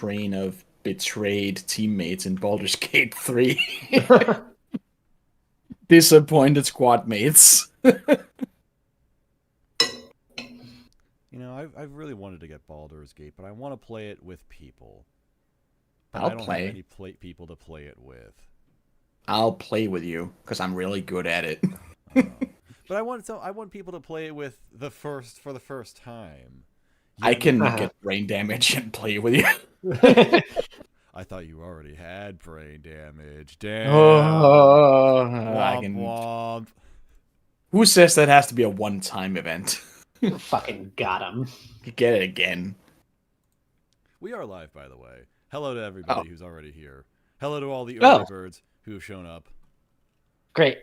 train of betrayed teammates in Baldur's Gate 3. Disappointed squad mates. You know, I've really wanted to get Baldur's Gate, but I want to play it with people. But I'll I don't play. have any people to play it with. I'll play with you because I'm really good at it. But I want people to play it with for the first time. You I know, can get brain damage and play with you. I thought you already had brain damage. Damn. Womp, Womp. Who says that has to be a one-time event? Fucking got him. Get it again. We are live, by the way. Hello to everybody who's already here. Hello to all the early birds who have shown up. Great.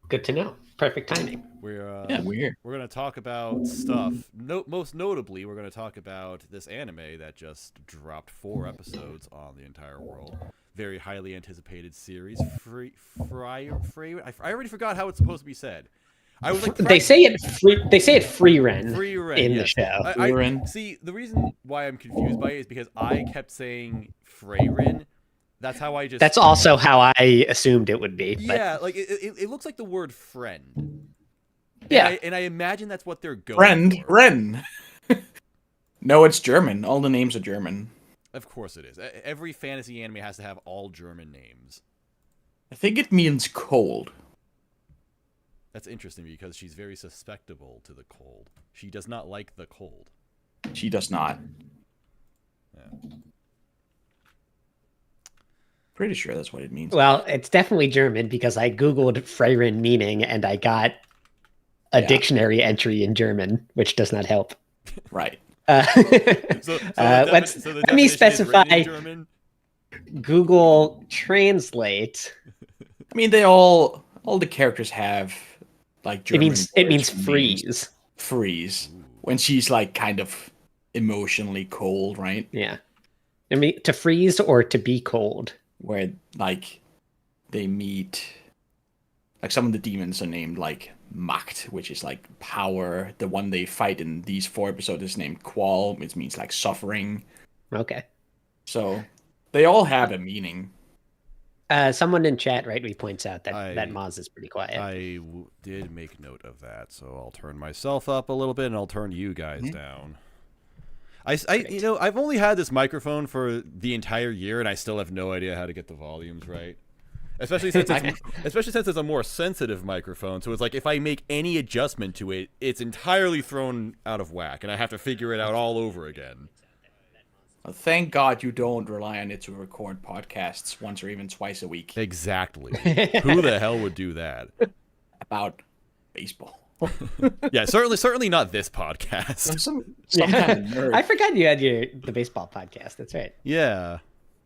Good to know. Perfect timing. We're weird. We're going to talk about stuff. Most notably, we're going to talk about this anime that just dropped 4 episodes on the entire world. Very highly anticipated series. Frieren. I already forgot how it's supposed to be said. I was like, they say it Frieren in the show. Frieren. See, the reason why I'm confused by it is because I kept saying Frieren. That's how I just. That's also how I assumed it would be. Yeah, like it looks like the word friend. Yeah, and I imagine that's what they're going for. Friend. No, it's German. All the names are German. Of course it is. Every fantasy anime has to have all German names. I think it means cold. That's interesting because she's very susceptible to the cold. She does not like the cold. She does not. Yeah. Pretty sure that's what it means. Well, it's definitely German because I googled Frieren meaning and I got a dictionary entry in German, which does not help. Right. Let me specify. Google Translate. I mean, all the characters have like German. It means freeze. Freeze. When she's like kind of emotionally cold, right? Yeah. I mean, to freeze or to be cold. Where like they meet, like some of the demons are named like Macht, which is like power. The one they fight in these 4 episodes is named Qual, which means like suffering. Okay. So they all have a meaning. Someone in chat rightly points out that Maz is pretty quiet. I did make note of that, so I'll turn myself up a little bit and I'll turn you guys down. You know, I've only had this microphone for the entire year, and I still have no idea how to get the volumes right. Especially since it's a more sensitive microphone, so it's like if I make any adjustment to it, it's entirely thrown out of whack, and I have to figure it out all over again. Well, thank God you don't rely on it to record podcasts once or even twice a week. Exactly. Who the hell would do that? About baseball. Yeah, certainly not this podcast. Some kind of nerd. I forgot you had the baseball podcast. That's right. Yeah.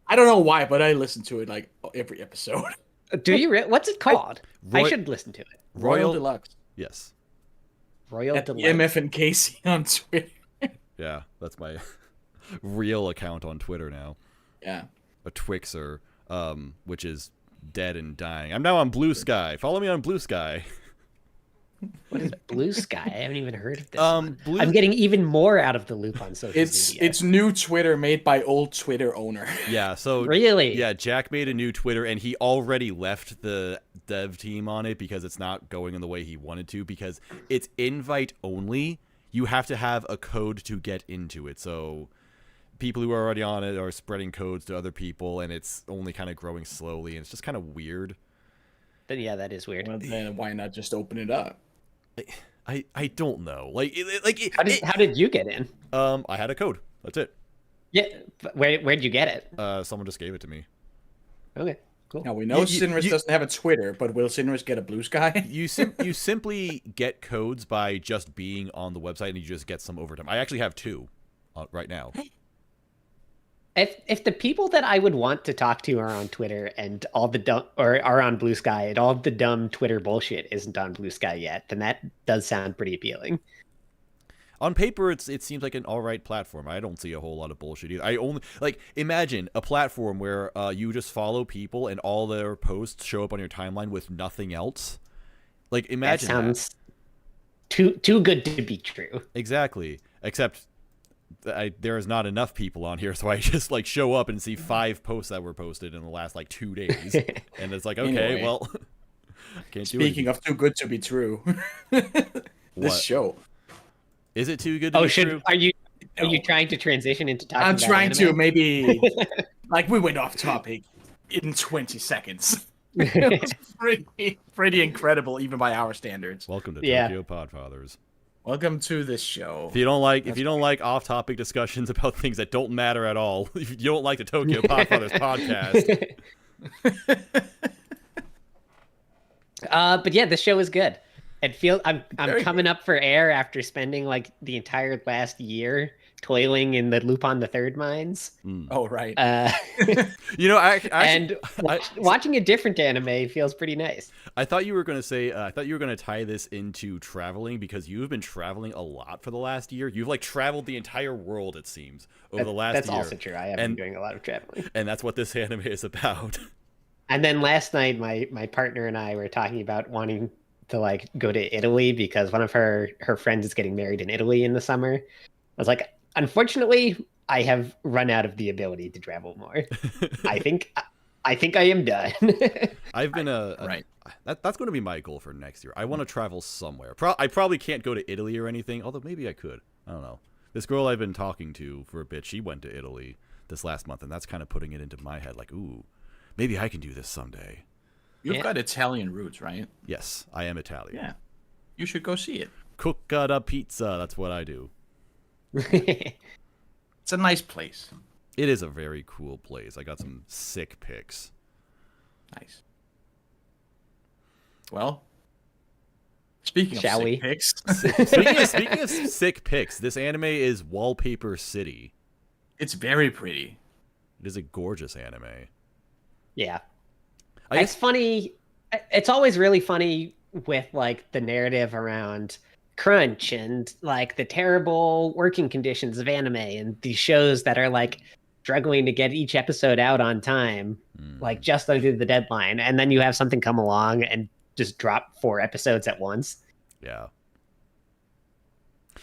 I don't know why, but I listen to it like every episode. Do you? What's it called? I should listen to it. Royal Deluxe. Yes. Royal At Deluxe. MF and Casey on Twitter. Yeah, that's my real account on Twitter now. Yeah. A Twixer, which is dead and dying. I'm now on Blue Sky. Follow me on Blue Sky. What is Blue Sky? I haven't even heard of this. I'm getting even more out of the loop on social media. It's new Twitter made by old Twitter owner. Yeah, so really? Yeah, Jack made a new Twitter and he already left the dev team on it because it's not going in the way he wanted to because it's invite only. You have to have a code to get into it. So people who are already on it are spreading codes to other people and it's only kind of growing slowly and it's just kind of weird. But yeah, that is weird. Well, then why not just open it up? I don't know. How did you get in? I had a code. That's it. Yeah. Where'd you get it? Someone just gave it to me. Okay. Cool. Now we know Sinris doesn't have a Twitter, but will Sinris get a Blue Sky? You simply get codes by just being on the website, and you just get some overtime. I actually have 2 right now. If the people that I would want to talk to are on Twitter and all the dumb or are on Blue Sky and all the dumb Twitter bullshit isn't on Blue Sky yet, then that does sound pretty appealing. On paper, it seems like an all right platform. I don't see a whole lot of bullshit either. I only imagine a platform where you just follow people and all their posts show up on your timeline with nothing else. Like imagine that sounds too good to be true. Exactly. Except there is not enough people on here, so I just like show up and see 5 posts that were posted in the last like 2 days, and it's like, okay, Anyway. well, I can't do Speaking anything. of too good to be true, this What? show. Is it too good to be true? Are you No. trying to transition into talking I'm about trying to anime? maybe like we went off topic in 20 seconds. It was pretty incredible even by our standards. Welcome to Yeah. Tokyo Podfathers. Welcome to this show. If you don't like off-topic discussions about things that don't matter at all, if you don't like the Tokyo Podfathers podcast, But yeah, the show is good. I'm Very coming up for air after spending like the entire last year toiling in the Lupin the Third mines. Oh right. you know, Watching a different anime feels pretty nice. I thought you were going to say, I thought you were going to tie this into traveling, because you've been traveling a lot for the last year. You've like traveled the entire world, it seems, over the last That's year. also true. I have been doing a lot of traveling. And that's what this anime is about. And then last night, my partner and I were talking about wanting to like go to Italy because one of her friends is getting married in Italy in the summer. I was like, unfortunately, I have run out of the ability to travel more. I think I am done. I've been right. That's going to be my goal for next year. I want to travel somewhere. I probably can't go to Italy or anything, although maybe I could. I don't know. This girl I've been talking to for a bit, she went to Italy this last month, and that's kind of putting it into my head like, ooh, maybe I can do this someday. You've got Italian roots, right? Yes, I am Italian. Yeah. You should go see it. Cooked up pizza, that's what I do. It's a nice place. It is a very cool place. I got some sick pics. Nice. Well, speaking Shall of we? sick pics. Speaking of sick pics, this anime is Wallpaper City. It's very pretty. It is a gorgeous anime. Yeah. I It's guess funny. It's always really funny with like the narrative around crunch and like the terrible working conditions of anime and these shows that are like struggling to get each episode out on time, like just under the deadline. And then you have something come along and just drop 4 episodes at once. Yeah.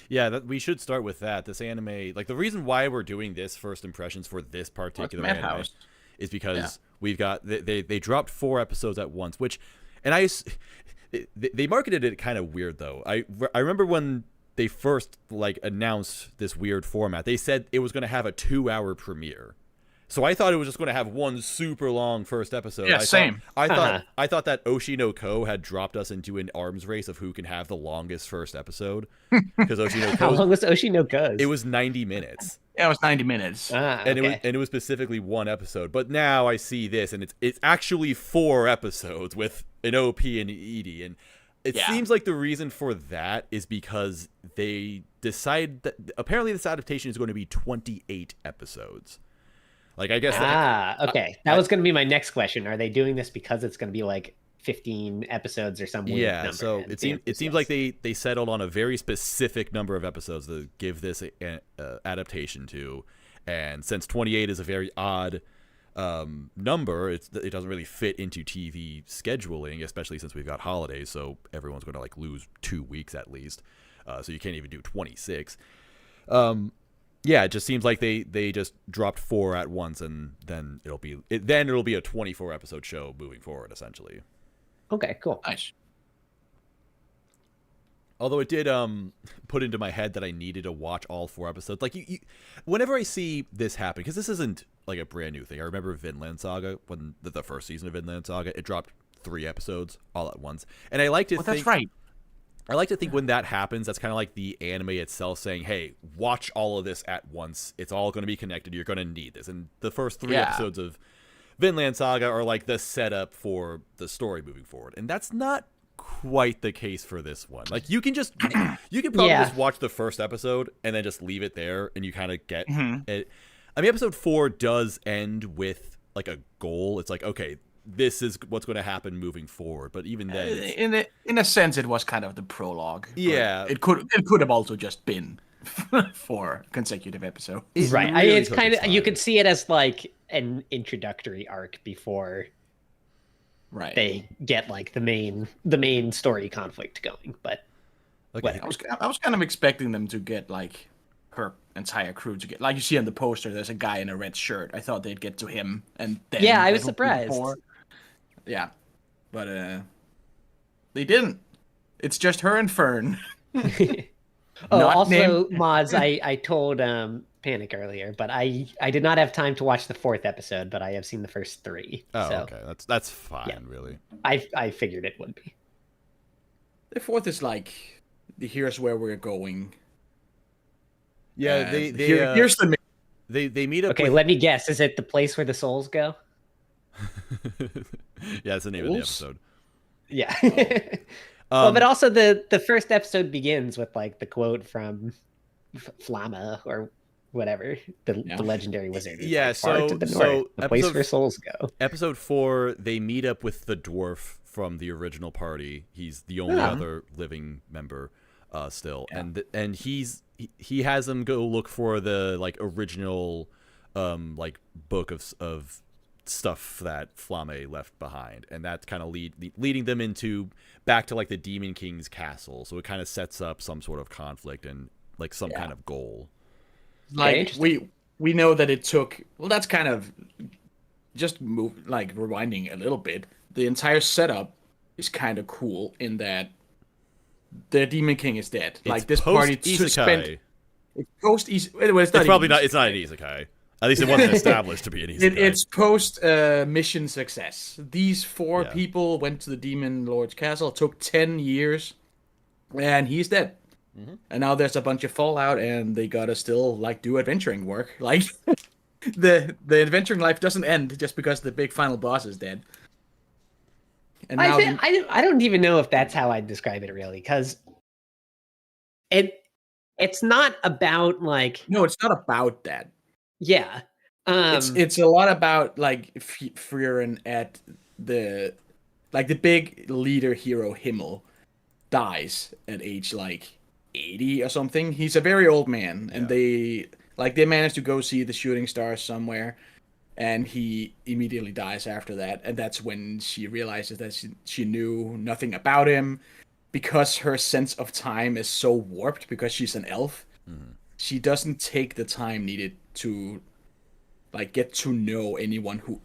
Yeah, we should start with that. This anime, like the reason why we're doing this first impressions for this particular anime Madhouse. is because we've got they dropped 4 episodes at once, which, and they marketed it kind of weird though. I remember when they first like announced this weird format, they said it was going to have a 2-hour premiere. So I thought it was just going to have one super long first episode. Yeah, same. I thought that Oshi no Ko had dropped us into an arms race of who can have the longest first episode. Because Oshi no How Ko, long was Oshi no Ko's? it was 90 minutes. Yeah, it was 90 minutes. And it was specifically 1 episode. But now I see this, and it's actually 4 episodes with an OP and ED. And it seems like the reason for that is because they decide that apparently this adaptation is going to be 28 episodes. Like, I guess okay. That was going to be my next question. Are they doing this because it's going to be like 15 episodes or some weird number? So it seems like they settled on a very specific number of episodes to give this adaptation to, and since 28 is a very odd number, it doesn't really fit into TV scheduling, especially since we've got holidays, so everyone's going to like lose 2 weeks at least, so you can't even do 26. Yeah, it just seems like they just dropped 4 at once, and then it'll be a 24 episode show moving forward, essentially. Okay, cool. Nice. Although it did put into my head that I needed to watch all 4 episodes. Like whenever I see this happen, because this isn't like a brand new thing. I remember Vinland Saga, when the first season of Vinland Saga, it dropped 3 episodes all at once, and I like to think that's right. I like to think when that happens, that's kind of like the anime itself saying, hey, watch all of this at once. It's all going to be connected. You're going to need this. And the first 3 episodes of Vinland Saga are like the setup for the story moving forward. And that's not quite the case for this one. Like, you can probably just watch the first episode and then just leave it there, and you kind of get it. I mean, episode 4 does end with like a goal. It's like, okay, this is what's going to happen moving forward. But even then, in a sense, it was kind of the prologue. Yeah, it could have also just been 4 consecutive episodes. Right. Really It's took kind its of, you time. could see it as like an introductory arc before Right. they get like the main story conflict going. But okay. whatever. I was kind of expecting them to get like her entire crew to get. Like you see on the poster, there's a guy in a red shirt. I thought they'd get to him, and then Yeah, I it was would be surprised. Thor. Yeah, but they didn't. It's just her and Fern. Oh, Not also, named- Moz, I told Panic earlier, but I did not have time to watch the 4th episode, but I have seen the first 3. Oh, so okay. That's fine, yeah. really. I figured it would be. The 4th is like the here's where we're going. Yeah, here's the. they meet up. Okay, with... let me guess. Is it the place where the souls go? Yeah, that's the name of the episode. Yeah. Well, but also the first episode begins with like the quote from Flamma or whatever, the legendary wizard. Yeah, like, far to the north, the place where souls go. Episode 4, they meet up with the dwarf from the original party. He's the only other living member still, and he has them go look for the like original like book of stuff that Flamme left behind, and that's kind of leading them into back to like the Demon King's castle. So it kind of sets up some sort of conflict and like some kind of goal. Like we know that it took. Well, that's kind of just rewinding a little bit. The entire setup is kind of cool in that the Demon King is dead. It's like this party spent. It's post Isekai. It's probably not. It's not an Isekai. At least it wasn't established to be an Isekai. It's post mission success. These 4 people went to the Demon Lord's castle. It took 10 years, and he's dead. Mm-hmm. And now there's a bunch of fallout, and they gotta still like do adventuring work. Like the adventuring life doesn't end just because the big final boss is dead. And now I don't even know if that's how I'd describe it really, because it's not about like. No, it's not about that. Yeah. It's a lot about like Frieren at the big leader hero Himmel dies at age like 80 or something. He's a very old man, and they managed to go see the shooting stars somewhere, and he immediately dies after that. And that's when she realizes that she knew nothing about him, because her sense of time is so warped because she's an elf. Mm-hmm. She doesn't take the time needed to like get to know anyone who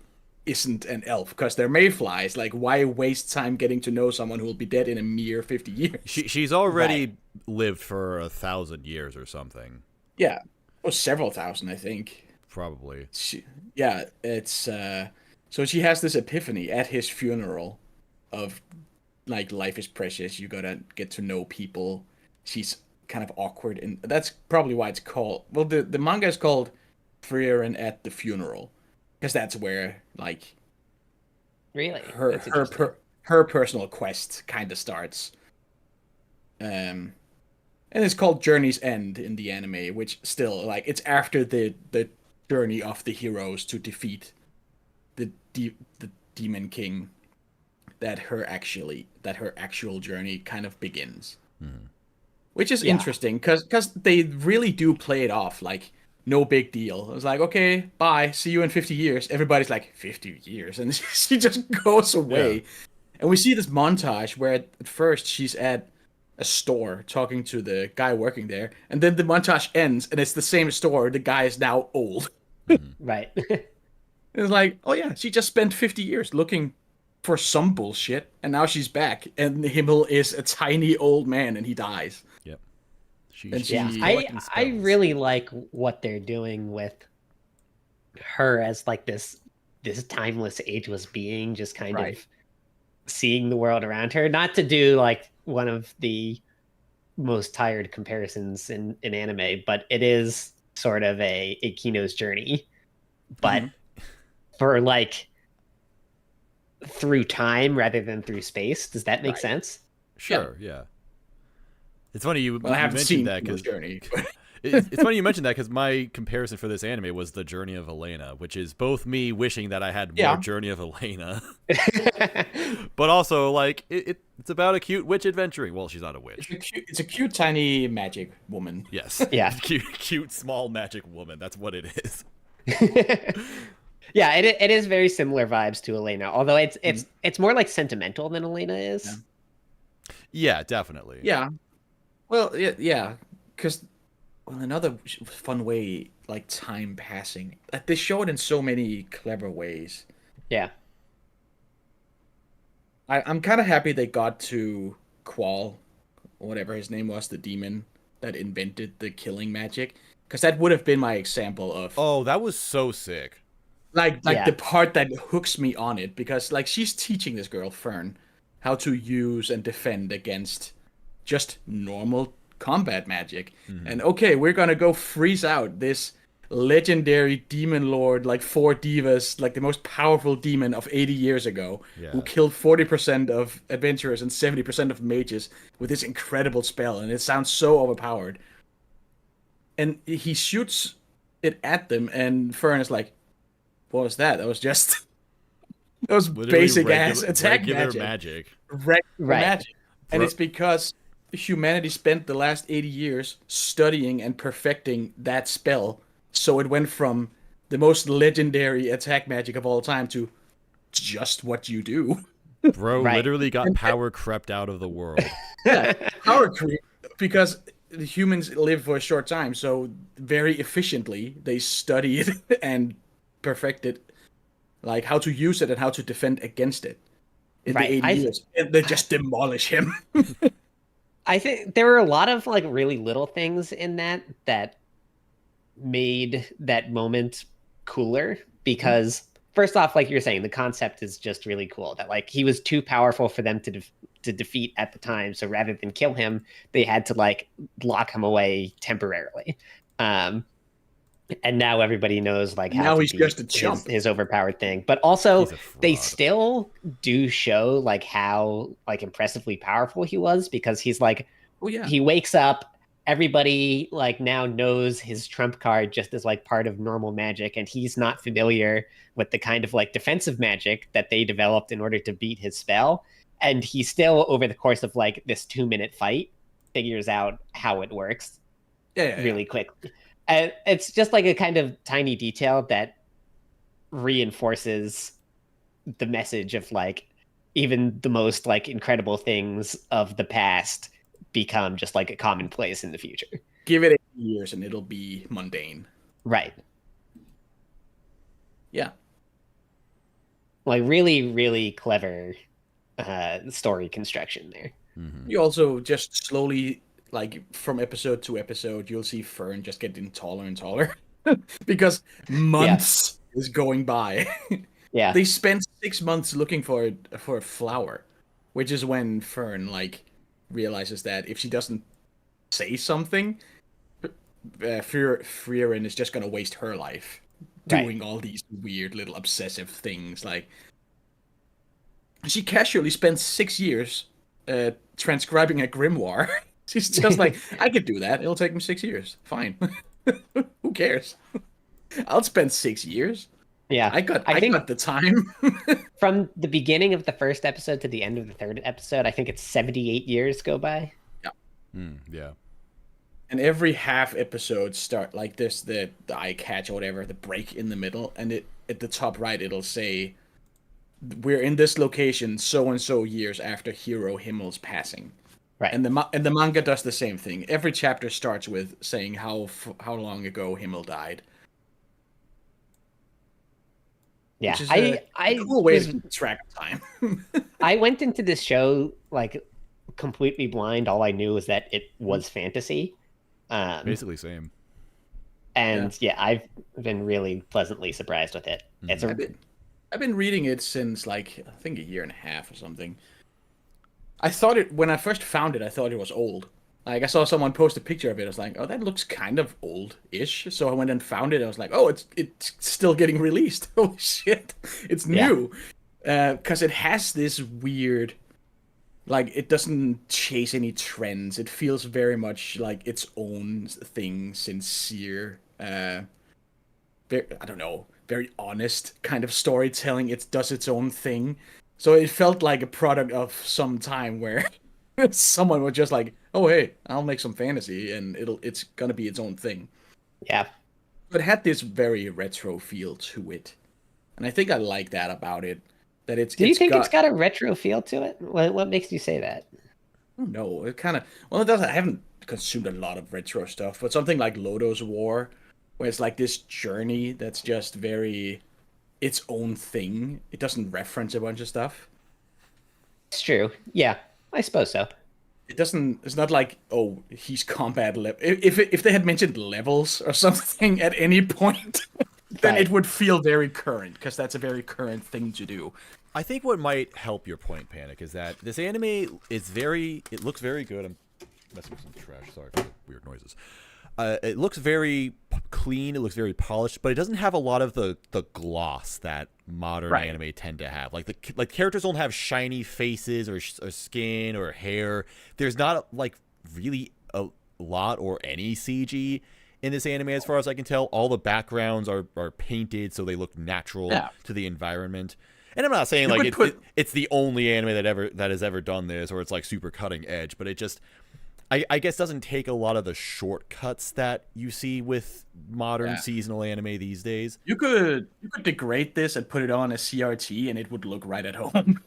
isn't an elf, because they're mayflies. Like, why waste time getting to know someone who will be dead in a mere 50 years? She's already lived for 1,000 years or something. Yeah, or several thousand, I think. Probably. It's so she has this epiphany at his funeral of like, life is precious. You gotta get to know people. She's kind of awkward, and that's probably why it's called. Well, the manga is called Frieren at the Funeral, because that's where like really her personal quest kind of starts. And it's called Journey's End in the anime, which still like it's after the journey of the heroes to defeat the Demon King that her actual journey kind of begins. Mm-hmm. Which is interesting because they really do play it off like no big deal. It's like, okay, bye, see you in 50 years. Everybody's like, 50 years? And she just goes away. Yeah. And we see this montage where at first she's at a store talking to the guy working there, and then the montage ends and it's the same store. The guy is now old. Right. It's like, oh yeah, she just spent 50 years looking for some bullshit, and now she's back, and Himmel is a tiny old man, and he dies. Yep. I really like what they're doing with her as like this timeless, ageless being, just kind of seeing the world around her. Not to do like one of the most tired comparisons in anime, but it is sort of a Kino's journey, but for like through time rather than through space. Does that make sense? Sure. Yeah. It's funny you I haven't seen that because journey. it's funny you mentioned that, because my comparison for this anime was the Journey of Elena, which is both me wishing that I had more Journey of Elena, but also like it's about a cute witch adventuring. Well, she's not a witch. It's a cute tiny magic woman. Yes. Yeah. cute small magic woman. That's what it is. Yeah, it is very similar vibes to Elena, although it's more like sentimental than Elena is. Yeah, definitely. Yeah. Well, yeah, because well, another fun way, like time passing. They show it in so many clever ways. Yeah. I'm kind of happy they got to Qual, whatever his name was, the demon that invented the killing magic, because that would have been my example of Oh, that was so sick. like Yeah. the part that hooks me on it, because like she's teaching this girl Fern how to use and defend against just normal combat magic. And okay, we're gonna go freeze out this legendary demon lord, like 4 divas, like the most powerful demon of 80 years ago, who Yeah. killed 40% of adventurers and 70% of mages with this incredible spell, and it sounds so overpowered. And he shoots it at them, and Fern is like, "What was that? That was just that was Literally basic ass attack regular magic, magic. regular Right. magic." And Bro- it's because humanity spent the last 80 years studying and perfecting that spell, so it went from the most legendary attack magic of all time to just what you do. Bro Right. literally got power crept out of the world. Yeah, power creep, because the humans live for a short time, so very efficiently they studied and perfected like how to use it and how to defend against it in Right. the 80 years. And they just demolish him. I think there were a lot of like really little things in that made that moment cooler because first off, like you're saying, the concept is just really cool that like he was too powerful for them to defeat at the time. So rather than kill him, they had to like lock him away temporarily. And now everybody knows like how Now to he's beat just a chump. his overpowered thing. But also He's a they fraud. still do show like how like impressively powerful he was because he's like Oh yeah. he wakes up, everybody like now knows his trump card just as like part of normal magic, and he's not familiar with the kind of like defensive magic that they developed in order to beat his spell. And he still, over the course of like this 2-minute fight, figures out how it works Yeah. really quickly. And it's just like a kind of tiny detail that reinforces the message of like even the most like incredible things of the past become just like a commonplace in the future. Give it 8 years and it'll be mundane. Right. Yeah. Like really, really clever story construction there. You also just slowly, like from episode to episode, you'll see Fern just getting taller and taller because months is going by. Yeah. They spent 6 months looking for a flower, which is when Fern like realizes that if she doesn't say something, Frieren is just gonna waste her life doing all these weird little obsessive things. Like she casually spent 6 years transcribing a grimoire. She's just like, I could do that. It'll take me 6 years. Fine. Who cares? I'll spend 6 years. Yeah. I got the time. From the beginning of the first episode to the end of the third episode, I think it's 78 years go by. Yeah. And every half episode start like this, the eye catch or whatever, the break in the middle, and it at the top right it'll say, "We're in this location so and so years after hero Himmel's passing." Right. And the manga does the same thing. Every chapter starts with saying how long ago Himmel died. Yeah. Which is a cool way to keep track of time. I went into this show like completely blind. All I knew was that it was fantasy. Basically same. And yeah, I've been really pleasantly surprised with it. It's I've been reading it since like I think a year and a half or something. I thought it when I first found it, I thought it was old. Like I saw someone post a picture of it, I was like, "Oh, that looks kind of old-ish." So I went and found it. I was like, "Oh, it's still getting released. Holy shit, it's new!" Because it has this weird, like it doesn't chase any trends. It feels very much like its own thing, sincere. I don't know, very honest kind of storytelling. It does its own thing. So it felt like a product of some time where someone was just like, "Oh hey, I'll make some fantasy and it's gonna be its own thing." Yeah. But it had this very retro feel to it, and I think I like that about it. That it's. Do you think it's got a retro feel to it? What makes you say that? I don't know. It kind of. Well, it doesn't. I haven't consumed a lot of retro stuff, but something like Lodo's War, where it's like this journey that's just very its own thing. It doesn't reference a bunch of stuff. It's true. Yeah, I suppose so. It doesn't. It's not like, oh, he's combat level. If they had mentioned levels or something at any point, then Right. it would feel very current, because that's a very current thing to do. I think what might help your point, Panic, is that this anime is it looks very good. I'm messing with some trash. Sorry for the weird noises. It looks very clean. It looks very polished, but it doesn't have a lot of the gloss that modern anime tend to have. Like characters don't have shiny faces or skin or hair. There's not like really a lot or any CG in this anime, as far as I can tell. All the backgrounds are painted so they look natural to the environment. And I'm not saying like it's the only anime that has ever done this, or it's like super cutting edge, but it just I guess doesn't take a lot of the shortcuts that you see with modern seasonal anime these days. You could degrade this and put it on a CRT, and it would look right at home.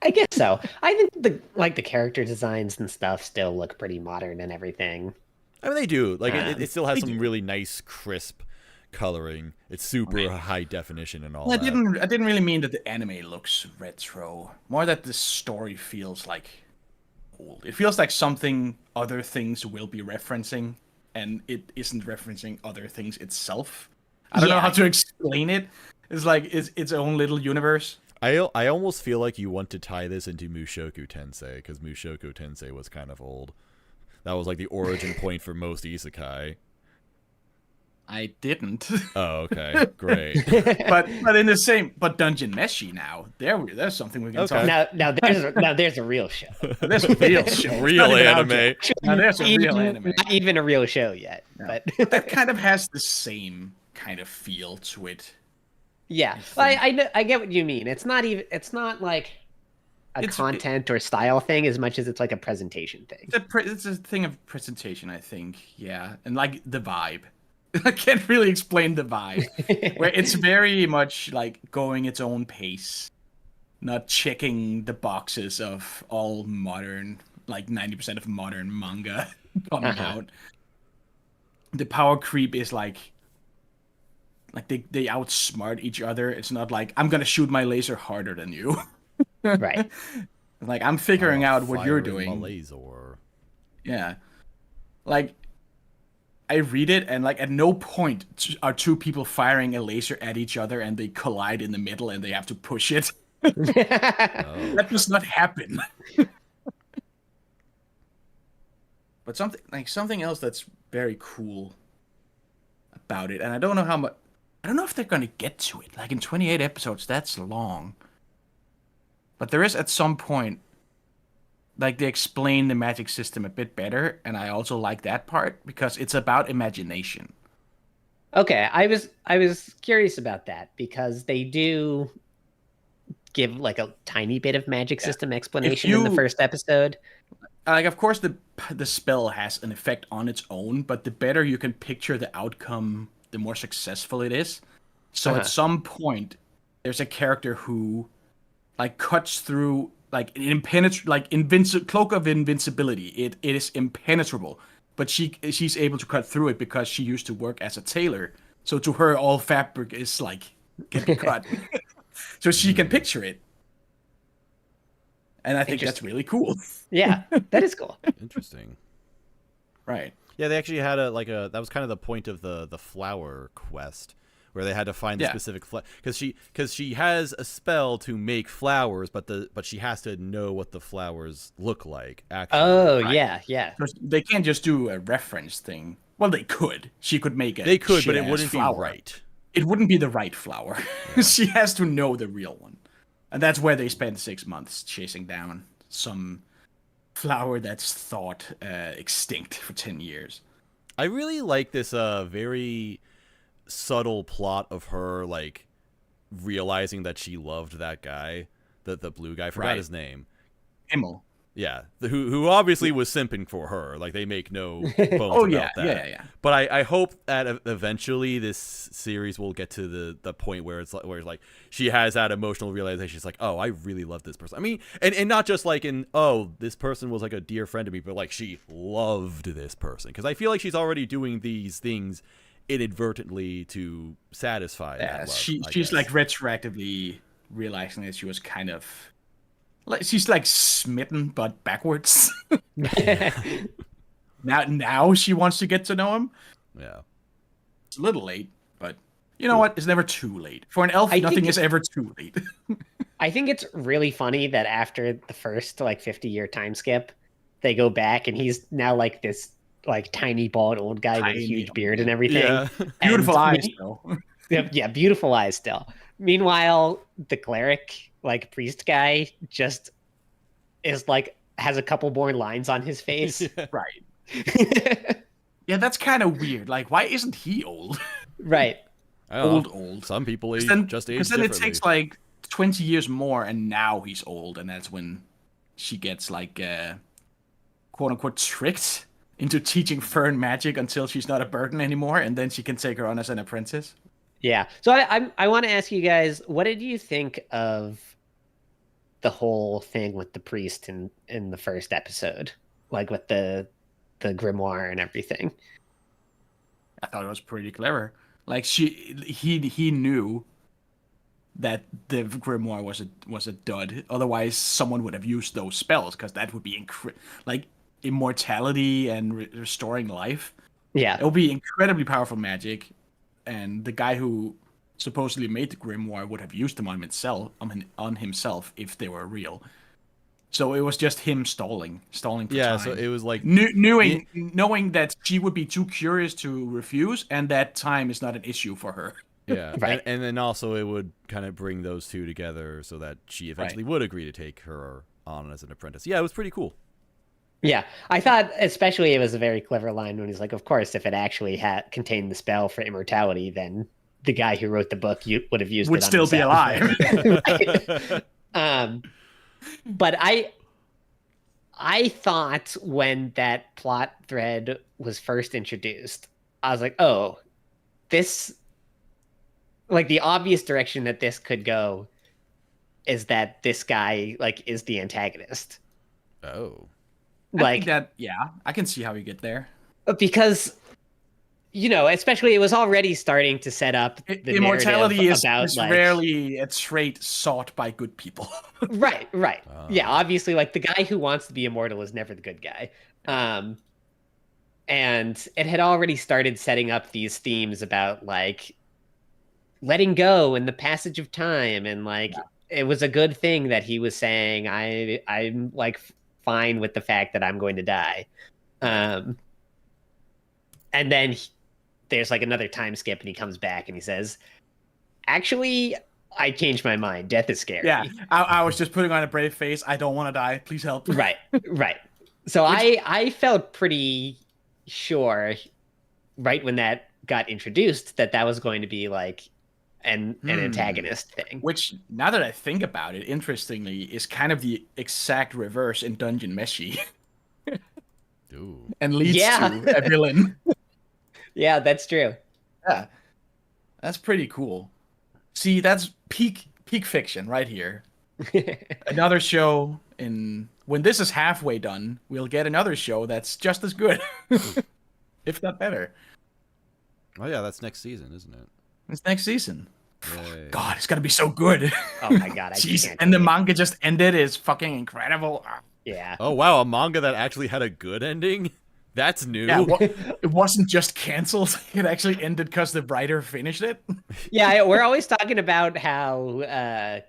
I guess so. I think the character designs and stuff still look pretty modern and everything. I mean, they do. Like it still has some really nice, crisp coloring. It's super high definition and all that. I didn't really mean that the anime looks retro. More that the story feels like old. It feels like something other things will be referencing, and it isn't referencing other things itself. I don't know how to explain it. It's like it's its own little universe. I almost feel like you want to tie this into Mushoku Tensei, because Mushoku Tensei was kind of old. That was like the origin point for most isekai. I didn't. Oh, okay, great. but in the same, but Dungeon Meshi now. There's something we can talk about. Now there's a real show. There's a real show. Real anime. Now there's a real anime. Not even a real show yet. No. But that kind of has the same kind of feel to it. Yeah, I get what you mean. It's not like a content or style thing as much as it's like a presentation thing. It's a thing of presentation, I think. Yeah, and like the vibe. I can't really explain the vibe. Where it's very much like going its own pace, not checking the boxes of all modern, like 90% of modern manga coming out. The power creep is like they outsmart each other. It's not like, I'm gonna shoot my laser harder than you. Right. Like, I'm figuring out what you're doing. Laser. Yeah. Like, I read it, and like at no point are two people firing a laser at each other and they collide in the middle and they have to push it. That does not happen. But something else that's very cool about it, and I don't know if they're gonna get to it. Like in 28 episodes, that's long. But there is at some point, like, they explain the magic system a bit better, and I also like that part because it's about imagination. Okay, I was curious about that because they do give like a tiny bit of magic system explanation in the first episode. Like, of course, the spell has an effect on its own, but the better you can picture the outcome, the more successful it is. So at some point, there's a character who, like, cuts through like cloak of invincibility. It is impenetrable, but she's able to cut through it because she used to work as a tailor. So to her, all fabric is like can be cut, so she can picture it. And I think that's really cool. Yeah, that is cool. Interesting. Right. Yeah, they actually had that was kind of the point of the flower quest, where they had to find the specific because she has a spell to make flowers, but she has to know what the flowers look like. Actually. Oh, right. Yeah. They can't just do a reference thing. Well, they could. She could make it. They could, but it wouldn't be right. It wouldn't be the right flower. Yeah. She has to know the real one, and that's where they spend 6 months chasing down some flower that's thought extinct for 10 years. I really like this very subtle plot of her like realizing that she loved that guy, the blue guy. I forgot his name. Himmel. Yeah, who obviously was simping for her. Like, they make no bones about that. Yeah. But I hope that eventually this series will get to the point where it's like she has that emotional realization. She's like, oh, I really love this person. I mean, and not just like this person was like a dear friend to me, but like she loved this person, because I feel like she's already doing these things inadvertently to satisfy that love. She's like retroactively realizing that she was kind of. Like, she's like smitten, but backwards. Now she wants to get to know him. Yeah, it's a little late, but you know what? It's never too late for an elf. Nothing is ever too late. I think it's really funny that after the first like 50-year time skip, they go back and he's now like this like tiny bald old guy with a huge beard and everything. Yeah. Beautiful eyes, though. Yeah, beautiful eyes still. Meanwhile, the cleric, like priest guy, just is like has a couple more lines on his face. Right. Yeah, that's kind of weird. Like, why isn't he old? Right. Old. Some people just age differently. Because then it takes like 20 years more, and now he's old, and that's when she gets like quote unquote tricked into teaching Fern magic until she's not a burden anymore, and then she can take her on as an apprentice. Yeah. So I want to ask you guys, what did you think of the whole thing with the priest in the first episode, like with the grimoire and everything? I thought it was pretty clever. Like he knew that the grimoire was a dud. Otherwise, someone would have used those spells, because that would be like immortality and restoring life. Yeah, it would be incredibly powerful magic. And the guy who supposedly made the grimoire would have used them on himself if they were real. So it was just him stalling for time. So it was like knowing that she would be too curious to refuse, and that time is not an issue for her. Yeah, right. And then also it would kind of bring those two together so that she eventually would agree to take her on as an apprentice. Yeah, it was pretty cool. Yeah, I thought especially it was a very clever line when he's like, of course, if it actually had contained the spell for immortality, then the guy who wrote the book would have used it on still be alive. But I thought when that plot thread was first introduced, I was like, oh, this, like, the obvious direction that this could go is that this guy like is the antagonist. Oh. I think that, I can see how you get there. Because, especially it was already starting to set up the immortality is like, rarely a trait sought by good people. Right. Yeah, obviously, like, the guy who wants to be immortal is never the good guy. And it had already started setting up these themes about, like, letting go and the passage of time. And, like, it was a good thing that he was saying, I'm like, fine with the fact that I'm going to die. And then there's like another time skip and he comes back and he says, actually, I changed my mind. Death is scary. Yeah, I was just putting on a brave face. I don't want to die. Please help. Right. So I felt pretty sure right when that got introduced that was going to be like an antagonist thing. Which, now that I think about it, interestingly, is kind of the exact reverse in Dungeon Meshi. Ooh. And leads to a villain. Yeah, that's true. Yeah. That's pretty cool. See, that's peak fiction right here. Another show when this is halfway done, we'll get another show that's just as good. If not better. Oh yeah, that's next season, isn't it? It's next season. Yay. God, it's gonna be so good. Oh my God. And the manga just ended. Is fucking incredible. Yeah. Oh wow, a manga that actually had a good ending? That's new. Yeah, it wasn't just canceled. It actually ended because the writer finished it. Yeah, we're always talking about how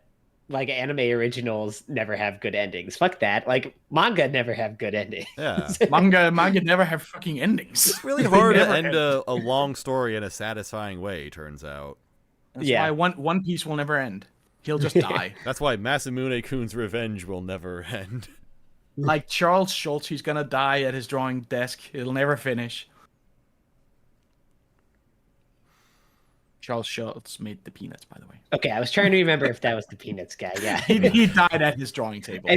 like anime originals never have good endings. Fuck that. Like manga never have good endings. Yeah. manga never have fucking endings. It's really hard to end a long story in a satisfying way, turns out. That's why One Piece will never end. He'll just die. That's why Masamune-kun's revenge will never end. Like Charles Schultz, he's gonna die at his drawing desk. It'll never finish. Charles Schultz made the Peanuts, by the way. Okay, I was trying to remember if that was the Peanuts guy. Yeah. He died at his drawing table.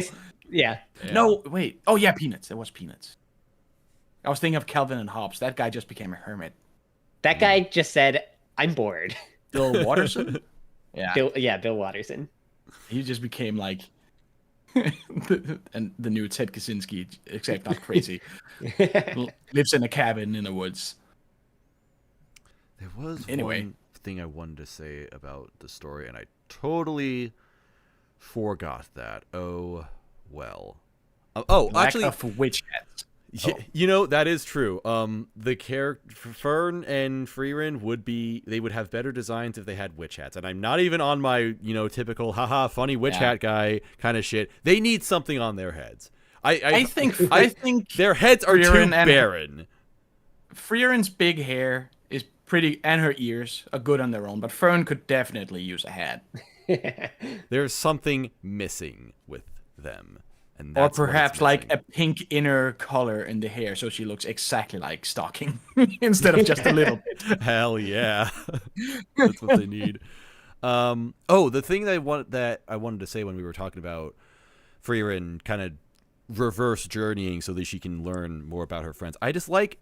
Yeah. No, wait. Oh yeah, Peanuts. It was Peanuts. I was thinking of Calvin and Hobbes. That guy just became a hermit. That guy just said, "I'm bored." Bill Watterson. Yeah. Bill Watterson. He just became like and the new Ted Kaczynski, except not crazy. Lives in a cabin in the woods. There was one thing I wanted to say about the story, and I totally forgot that. Oh, well. Actually, of witch hats. You know, that is true. The character Fern and Frieren would have better designs if they had witch hats. And I'm not even on my, typical haha funny witch hat guy kind of shit. They need something on their heads. I think their heads are too barren. Frieren's big hair is pretty, and her ears are good on their own, but Fern could definitely use a hat. There's something missing with them. And or perhaps like a pink inner color in the hair, so she looks exactly like Stocking instead of just a little bit. Hell yeah, that's what they need. The thing that I wanted to say when we were talking about Frieren kind of reverse journeying so that she can learn more about her friends. I think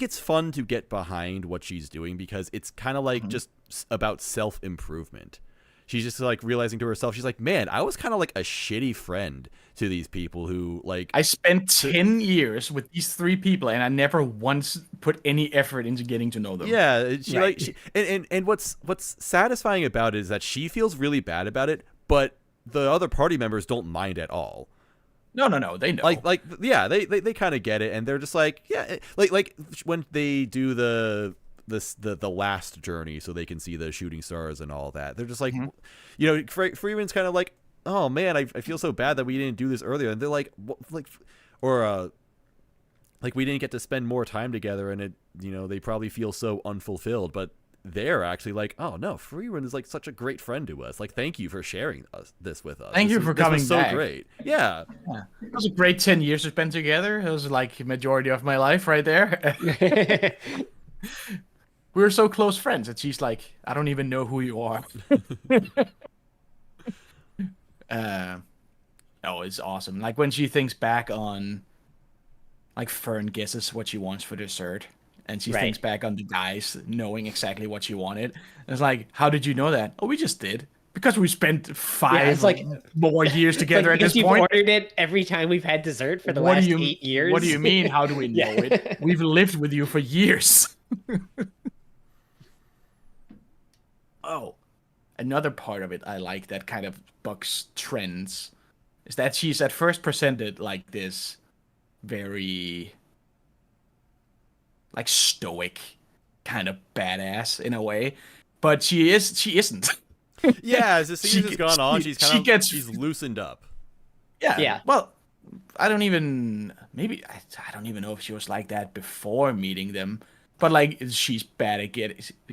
it's fun to get behind what she's doing because it's kind of like just about self-improvement. She's just like realizing to herself, she's like, man, I was kind of like a shitty friend to these people who like. I spent 10 years with these 3 people and I never once put any effort into getting to know them. Yeah, and what's satisfying about it is that she feels really bad about it, but the other party members don't mind at all. No, they know. They kind of get it, and they're just like, yeah, like when they do the last journey so they can see the shooting stars and all that. They're just like, Freeman's kind of like, oh man, I feel so bad that we didn't do this earlier. And they're like, we didn't get to spend more time together, and it, they probably feel so unfulfilled. But they're actually like, oh no, Frieren is like such a great friend to us. Like, thank you for sharing this with us. Thank you for coming back. So great. Yeah. It was a great 10 years to spend together. It was like the majority of my life right there. We were so close friends, and she's like, I don't even know who you are. It's awesome. Like when she thinks back on, like Fern guesses what she wants for dessert, and she thinks back on the guys knowing exactly what she wanted. And it's like, how did you know that? Oh, we just did. Because we spent 5 more years together at this point. You've ordered it every time we've had dessert for the last 8 years. What do you mean? How do we know it? We've lived with you for years. Another part of it I like that kind of bucks trends is that she's at first presented like this very like stoic kind of badass in a way, but she isn't. Yeah, as the season has gone on, she's loosened up. Yeah. Well, I don't even know if she was like that before meeting them. But like she's bad at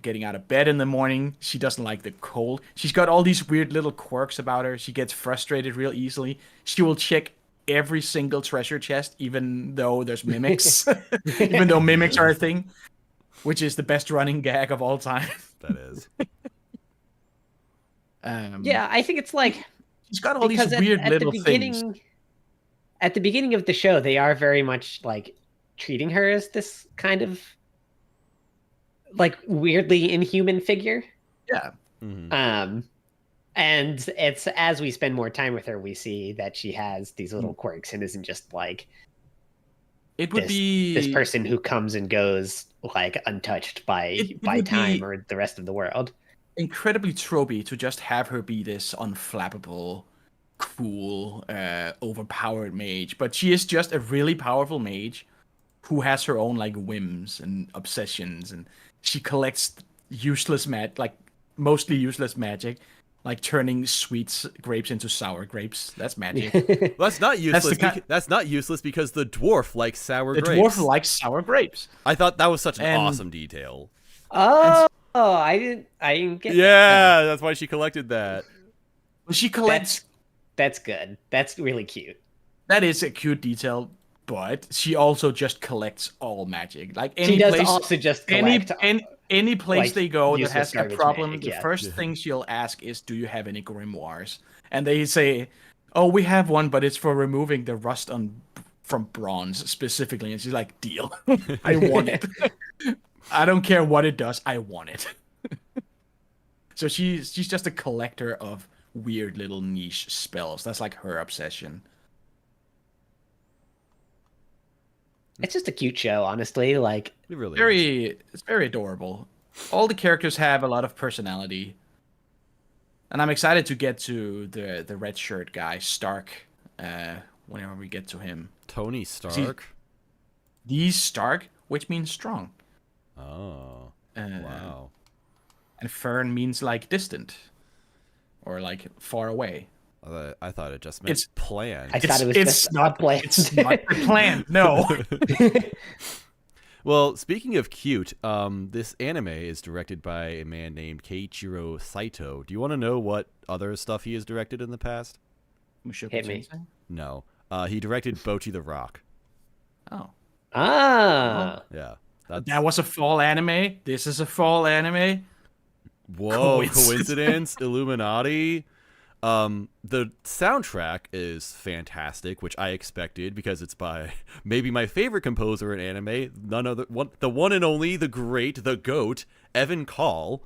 getting out of bed in the morning. She doesn't like the cold. She's got all these weird little quirks about her. She gets frustrated real easily. She will check every single treasure chest, even though there's mimics. Even though mimics are a thing, which is the best running gag of all time. That is. I think it's like she's got all these weird little things. At the beginning of the show, they are very much like treating her as this kind of like weirdly inhuman figure. Yeah. Mm-hmm. And it's as we spend more time with her, we see that she has these little quirks and isn't just like this person who comes and goes like untouched by time or the rest of the world. Incredibly tropey to just have her be this unflappable, cool, overpowered mage, but she is just a really powerful mage who has her own like whims and obsessions, and she collects mostly useless magic, like turning sweet grapes into sour grapes. That's magic. Well, that's not useless. That's not useless because the dwarf likes sour grapes. The dwarf likes sour grapes. I thought that was such an awesome detail. Oh, I didn't get that. Yeah, that's why she collected that. Well, she collects. That's good. That's really cute. That is a cute detail. But she also just collects all magic. Like she does also just collect any place Like, they go that useless has a garbage problem, magic, the yeah. first thing she'll ask is, "Do you have any grimoires?" And they say, "Oh, we have one, but it's for removing the rust from bronze specifically." And she's like, "Deal, I want it. I don't care what it does. I want it." So she's just a collector of weird little niche spells. That's like her obsession. It's just a cute show, honestly. Like, It really is. It's very adorable. All the characters have a lot of personality. And I'm excited to get to the red shirt guy, Stark, whenever we get to him. Tony Stark? He's Stark, which means strong. Oh. Wow. And Fern means like distant. Or like far away. I thought it just meant planned. I thought it was just not planned. It's not planned, no. Well, speaking of cute, this anime is directed by a man named Keiichiro Saito. Do you want to know what other stuff he has directed in the past? Hit me. No. He directed Bocchi the Rock. Oh. Ah. Yeah. That was a fall anime. This is a fall anime. Whoa, coincidence? Illuminati? The soundtrack is fantastic, which I expected because it's by maybe my favorite composer in anime, the one and only, the great, the GOAT, Evan Call,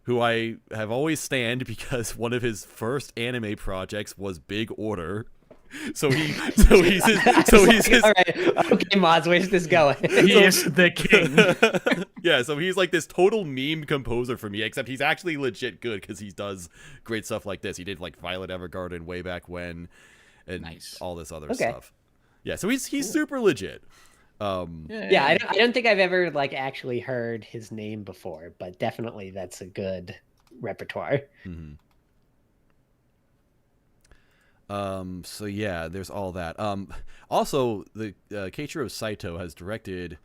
who I have always stanned because one of his first anime projects was Big Order. So he's all right. Okay, Mods, where's this going? He is the king. Yeah, so he's like this total meme composer for me, except he's actually legit good because he does great stuff like this. He did like Violet Evergarden way back when, and all this other stuff. Yeah, so he's super legit. Yeah, I don't think I've ever like actually heard his name before, but definitely that's a good repertoire. Mm-hmm. So yeah, there's all that. Also, the Keiichiro Saito has directed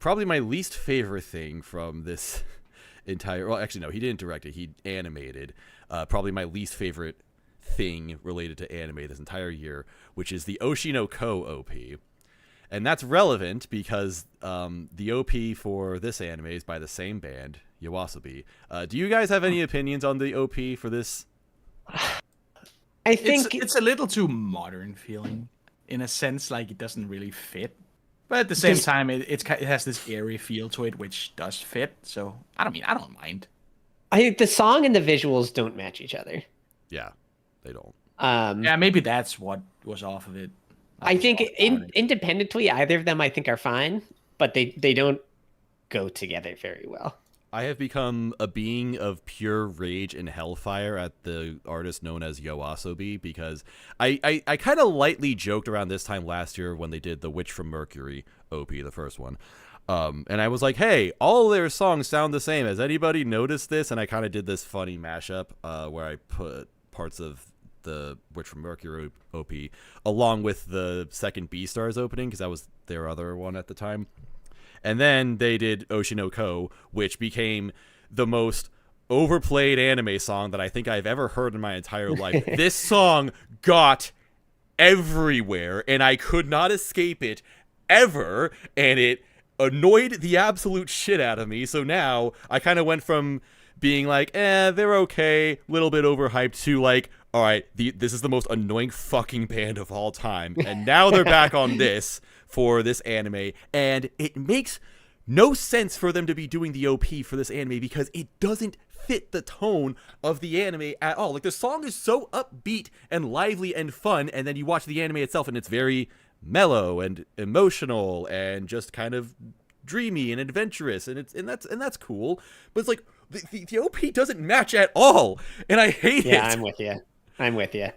probably my least favorite thing from this entire. Well, actually, no, he didn't direct it. He animated. Probably my least favorite thing related to anime this entire year, which is the Oshino Ko OP, and that's relevant because the OP for this anime is by the same band, YOASOBI. Do you guys have any opinions on the OP for this? I think it's a little too modern feeling, in a sense, like it doesn't really fit. But at the same time, it has this airy feel to it, which does fit. So I don't mind. I think the song and the visuals don't match each other. Yeah, they don't. Yeah, maybe that's what was off of it. I think independently, either of them I think are fine, but they don't go together very well. I have become a being of pure rage and hellfire at the artist known as YOASOBI because I kind of lightly joked around this time last year when they did the Witch from Mercury OP, the first one. And I was like, hey, all their songs sound the same. Has anybody noticed this? And I kind of did this funny mashup where I put parts of the Witch from Mercury OP along with the second Beastars opening because that was their other one at the time. And then they did Oshino Ko, which became the most overplayed anime song that I think I've ever heard in my entire life. This song got everywhere, and I could not escape it ever, and it annoyed the absolute shit out of me. So now I kind of went from being like, they're okay, little bit overhyped, to like, all right, this is the most annoying fucking band of all time. And now they're back on this for this anime, and it makes no sense for them to be doing the OP for this anime because it doesn't fit the tone of the anime at all. Like, the song is so upbeat and lively and fun, and then you watch the anime itself and it's very mellow and emotional and just kind of dreamy and adventurous, and that's cool. But it's like the OP doesn't match at all, and I hate it. Yeah, I'm with you.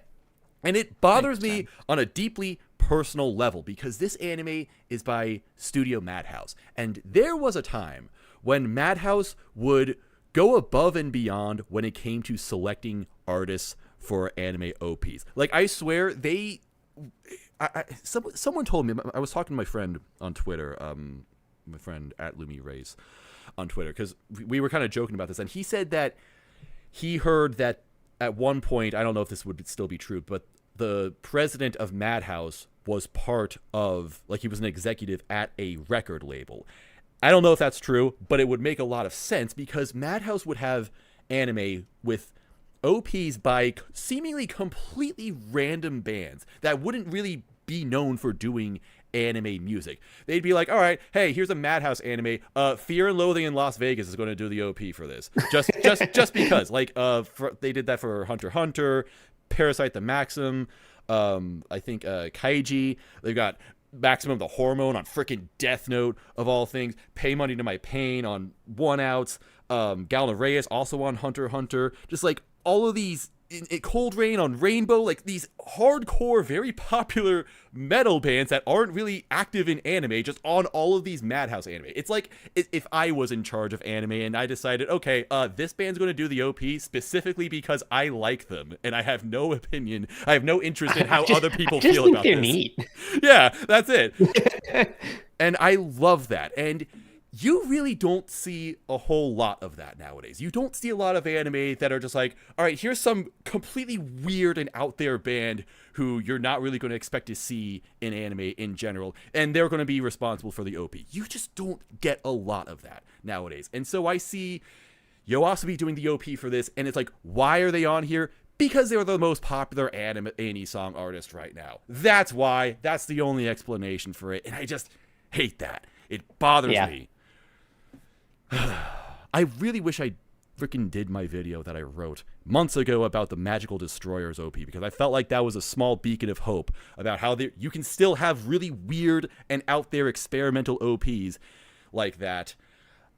And it bothers me on a deeply personal level because this anime is by Studio Madhouse, and there was a time when Madhouse would go above and beyond when it came to selecting artists for anime OPs. Like, I swear someone told me, I was talking to my friend on Twitter, my friend at Lumi Race on Twitter, because we were kind of joking about this, and he said that he heard that at one point, I don't know if this would still be true, but the president of Madhouse was part of, like, he was an executive at a record label. I don't know if that's true, but it would make a lot of sense because Madhouse would have anime with OPs by seemingly completely random bands that wouldn't really be known for doing anime music. They'd be like, all right, hey, here's a Madhouse anime. Fear and Loathing in Las Vegas is going to do the OP for this. Just because. Like, they did that for Hunter x Hunter, Parasite the Maxim, I think Kaiji. They've got Maximum the Hormone on frickin' Death Note, of all things. Pay Money to My Pain on One Outs. Galna Reyes also on Hunter x Hunter. Just like all of these, Cold Rain on Rainbow, like these hardcore, very popular metal bands that aren't really active in anime, just on all of these Madhouse anime. It's like if I was in charge of anime and I decided, okay, this band's going to do the OP specifically because I like them and I have no opinion, I have no interest in how other people feel about this. Neat. Yeah, that's it. And I love that. And you really don't see a whole lot of that nowadays. You don't see a lot of anime that are just like, all right, here's some completely weird and out there band who you're not really going to expect to see in anime in general, and they're going to be responsible for the OP. You just don't get a lot of that nowadays. And so I see YOASOBI doing the OP for this, and it's like, why are they on here? Because they're the most popular anime song artist right now. That's why. That's the only explanation for it, and I just hate that. It bothers me. I really wish I freaking did my video that I wrote months ago about the Magical Destroyers OP, because I felt like that was a small beacon of hope about how you can still have really weird and out there experimental OPs like that.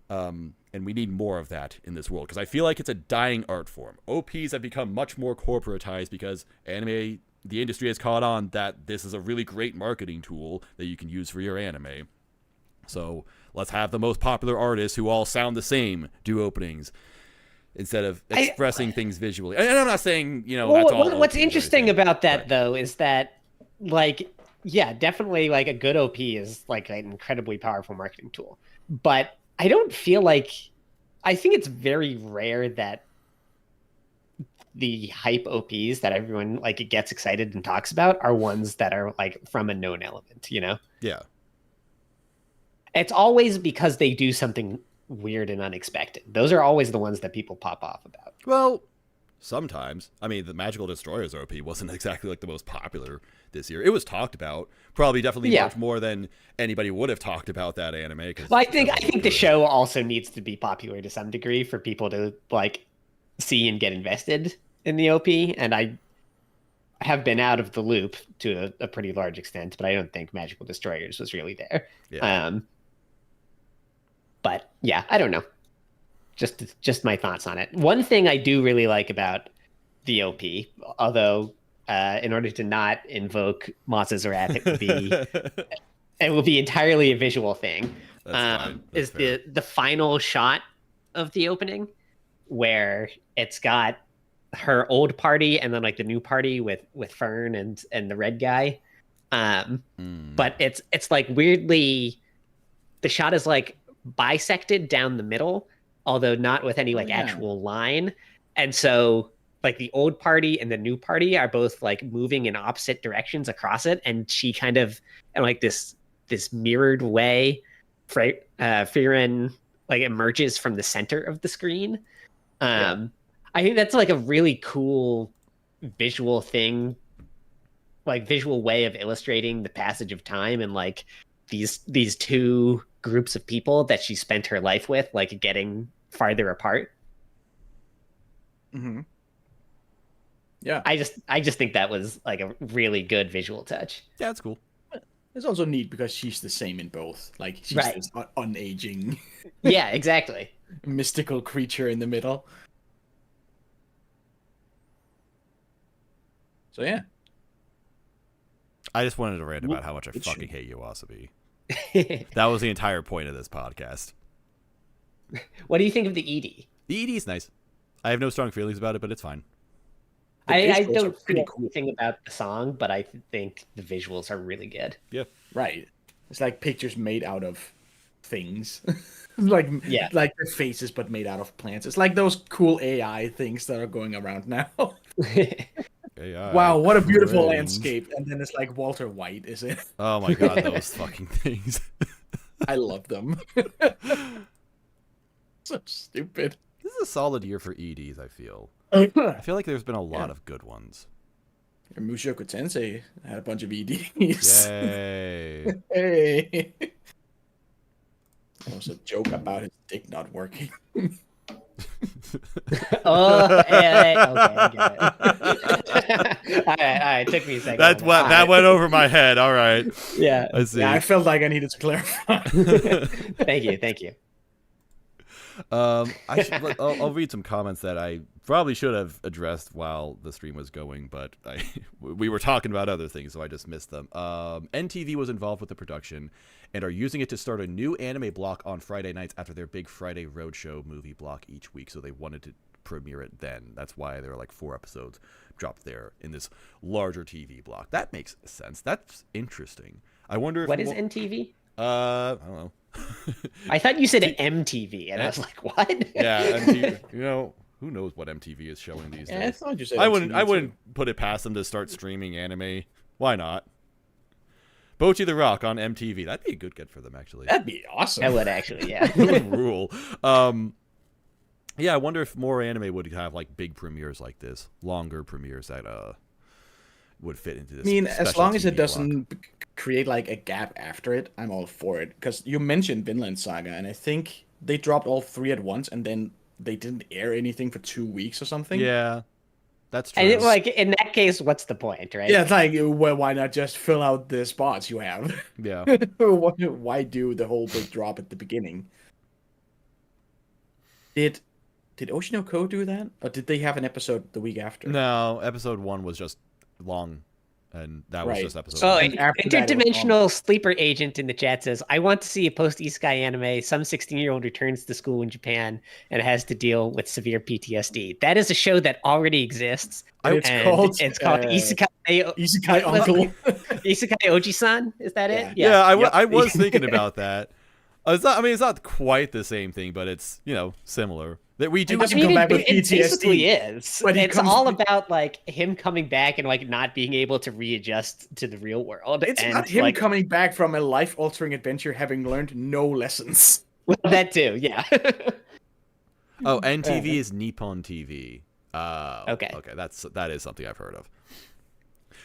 And we need more of that in this world, because I feel like it's a dying art form. OPs have become much more corporatized because the industry has caught on that this is a really great marketing tool that you can use for your anime. So let's have the most popular artists who all sound the same do openings instead of expressing things visually. And I'm not saying, that's all. What's interesting about that, though, is that, like, yeah, definitely, like, a good OP is, like, an incredibly powerful marketing tool. But I don't feel like... I think it's very rare that the hype OPs that everyone, like, gets excited and talks about are ones that are, like, from a known element, Yeah. It's always because they do something weird and unexpected. Those are always the ones that people pop off about. Well, sometimes. I mean, the Magical Destroyers OP wasn't exactly like the most popular this year. It was talked about, definitely much more than anybody would have talked about that anime. Well, I think the show also needs to be popular to some degree for people to like see and get invested in the OP. And I have been out of the loop to a pretty large extent, but I don't think Magical Destroyers was really there. Yeah. But yeah, I don't know. Just my thoughts on it. One thing I do really like about the OP, although in order to not invoke Moss's wrath, it will be entirely a visual thing. Is fair. The final shot of the opening where it's got her old party and then like the new party with Fern and the red guy. But it's like weirdly, the shot is like bisected down the middle, although not with any like actual line. And so like the old party and the new party are both like moving in opposite directions across it. And she kind of, in like this mirrored way, Frieren like emerges from the center of the screen. I think that's like a really cool visual thing, like visual way of illustrating the passage of time and like these two groups of people that she spent her life with, like getting farther apart. Mm-hmm. Yeah. I just think that was like a really good visual touch. Yeah, it's cool. It's also neat because she's the same in both. Like she's this unaging. Yeah, exactly. mystical creature in the middle. So yeah. I just wanted to rant about how much I fucking hate YOASOBI. That was the entire point of this podcast. What do you think of the ED? The ED is nice. I have no strong feelings about it, but it's fine. I don't feel anything about the song, but I think the visuals are really good. Yeah. Right. It's like pictures made out of things. like their faces, but made out of plants. It's like those cool AI things that are going around now. AI, wow, what a beautiful landscape. And then it's like Walter White, is it? Oh my god, those fucking things. I love them. So stupid. This is a solid year for EDs, I feel. Yeah. I feel like there's been a lot of good ones. Mushoku Tensei had a bunch of EDs. Yay. Hey. There was a joke about his dick not working. Oh, okay, I get it. All right, it took me a second. That went over my head. All right. Yeah. I see. Yeah, I felt like I needed to clarify. Thank you. I'll read some comments that I probably should have addressed while the stream was going, but we were talking about other things, so I just missed them. NTV was involved with the production and are using it to start a new anime block on Friday nights after their big Friday Roadshow movie block each week, so they wanted to premiere it then. That's why there were like 4 episodes dropped there in this larger TV block. That makes sense. That's interesting. I wonder if... What is NTV? I don't know. I thought you said MTV, and I was like, what? Yeah, MTV, you know, who knows what MTV is showing these days? I thought you said I MTV wouldn't put it past them to start streaming anime. Why not? Bocchi the Rock on MTV. That'd be a good get for them, actually. That'd be awesome. That would actually, yeah. It would rule. Yeah, I wonder if more anime would have like big premieres like this, longer premieres that would fit into this. I mean, as long as it TV doesn't create like a gap after it, I'm all for it. Because you mentioned Vinland Saga, and I think they dropped all 3 at once, and then they didn't air anything for 2 weeks or something. Yeah, that's true. And like in that case, what's the point, right? Yeah, it's like, well, why not just fill out the spots you have? Yeah. Why do the whole big drop at the beginning? Did Oshinoko do that, or did they have an episode the week after? No, episode 1 was just long, and that was just episode Oh, 1. interdimensional sleeper agent in the chat says, I want to see a post-isekai anime. Some 16-year-old returns to school in Japan and has to deal with severe PTSD. That is a show that already exists. It's called Isekai Uncle. Isekai Oji-san? Is that it? Yeah, I was thinking about that. It's not quite the same thing, but it's, similar. That we do. Come back with PTSD. It basically is. But it's all about like him coming back and like not being able to readjust to the real world. It's not him coming back from a life-altering adventure having learned no lessons. Well, that too, yeah. Oh, NTV is Nippon TV. Okay. Okay, that is something I've heard of.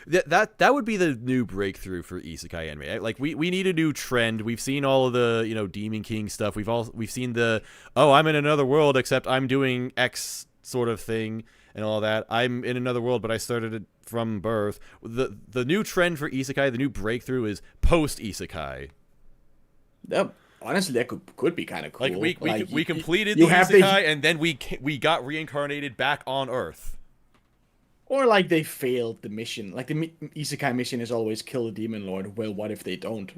That would be the new breakthrough for isekai anime. Like we need a new trend. We've seen all of the Demon King stuff. We've seen the I'm in another world except I'm doing X sort of thing and all that. I'm in another world but I started it from birth. The new trend for isekai, the new breakthrough is post isekai. Honestly, that could be kind of cool. Like we completed the isekai and then we got reincarnated back on Earth. Or like they failed the mission. Like the isekai mission is always kill the demon lord. Well, what if they don't?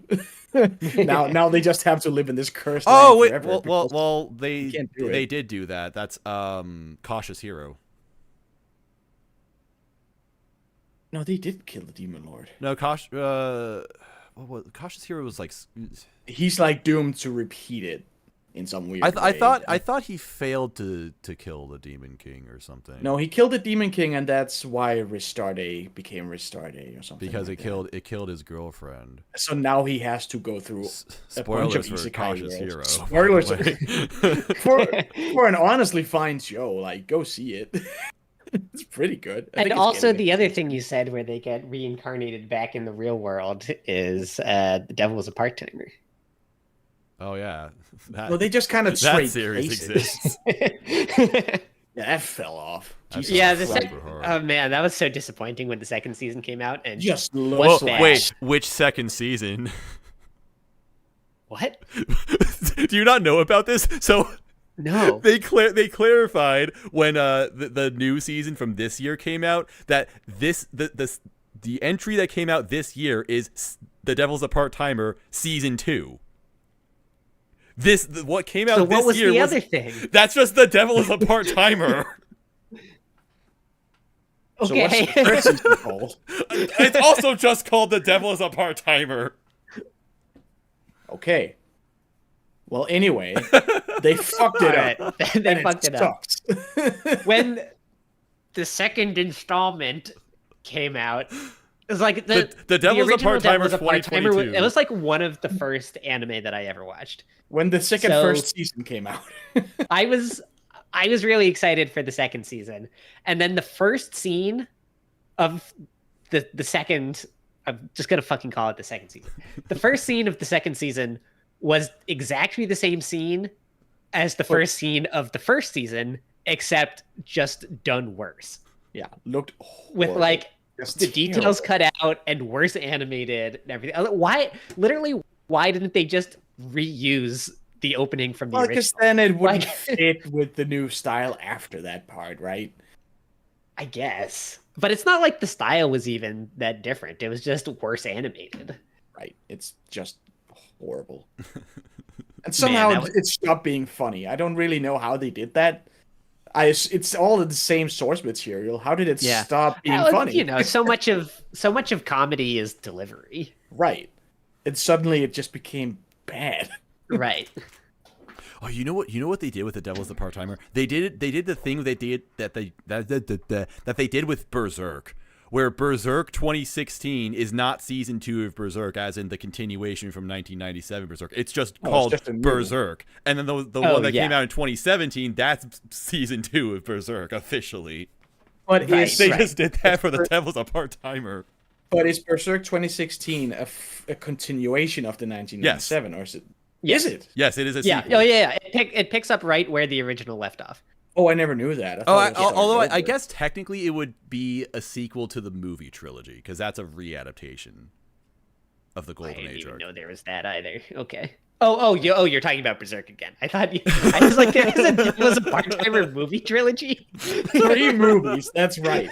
now they just have to live in this cursed land forever. Well, they did do that. That's Cautious Hero. No, they did kill the demon lord. No, Cautious Hero was like he's like doomed to repeat it in some weird way. I thought he failed to kill the Demon King or something. No, he killed the Demon King, and that's why Restarte became Restarte or something. Because it killed his girlfriend. So now he has to go through a bunch of isekai Cautious Hero. Spoilers for an honestly fine show. Like, go see it. It's pretty good. And also the other thing you said where they get reincarnated back in the real world is the devil is a part-timer. Oh yeah. Well, they just kind of that series exists. Yeah, that fell off. Yeah, oh man, that was so disappointing when the second season came out and just wait, which second season? What? Do you not know about this? So no, they clarified when the new season from this year came out that the entry that came out this year is The Devil's a Part-Timer Season 2. What came out this year was the other thing. That's just The Devil is a Part-Timer. Okay. So what's the season called? It's also just called The Devil is a Part-Timer. Okay. Well, anyway, they fucked it up. They fucked it up. When the second installment came out, It's like the Devil's a original Part-Timer Devil's a Part-Timer. 2022. It was like one of the first anime that I ever watched. When the So- first season came out. I was really excited for the second season, and then the first scene of the second. I'm just gonna fucking call it the second season. The first scene of the second season was exactly the same scene as the first scene of the first season, except just done worse. Yeah, looked horrible. With like Just the details terrible. cut out and worse animated and everything. Why didn't they just reuse the opening from the Well, because original? then it wouldn't Like- fit with the new style after that part, right? I guess. But it's not like the style was even that different. It was just worse animated. Right. It's just horrible. And somehow that was- it stopped being funny. I don't really know how they did that. It's all the same source material. How did it stop being Well, funny? You know, so much of comedy is delivery. Right. And suddenly it just became bad. Right. Oh, you know what they did with the Devil's the Part-Timer? They did the thing they did that they did with Berserk, where Berserk 2016 is not season 2 of Berserk, as in the continuation from 1997 Berserk. It's just called just a new Berserk, and then the one that came out in 2017, that's season 2 of Berserk officially. But Right. is They just did that for the Devil's a Part-Timer. But is Berserk 2016 a continuation of the 1997, or is it? Yes. Is it? Yes, it is a Yeah. sequel. Oh, yeah. It picks up right where the original left off. Oh, I never knew that. I Oh, thought it was starting although I over. guess technically it would be a sequel to the movie trilogy, because that's a readaptation of the I Golden didn't Age even arc. know there was that either. Okay. You're talking about Berserk again. I was like, it was a part-timer movie trilogy. 3 movies. That's right.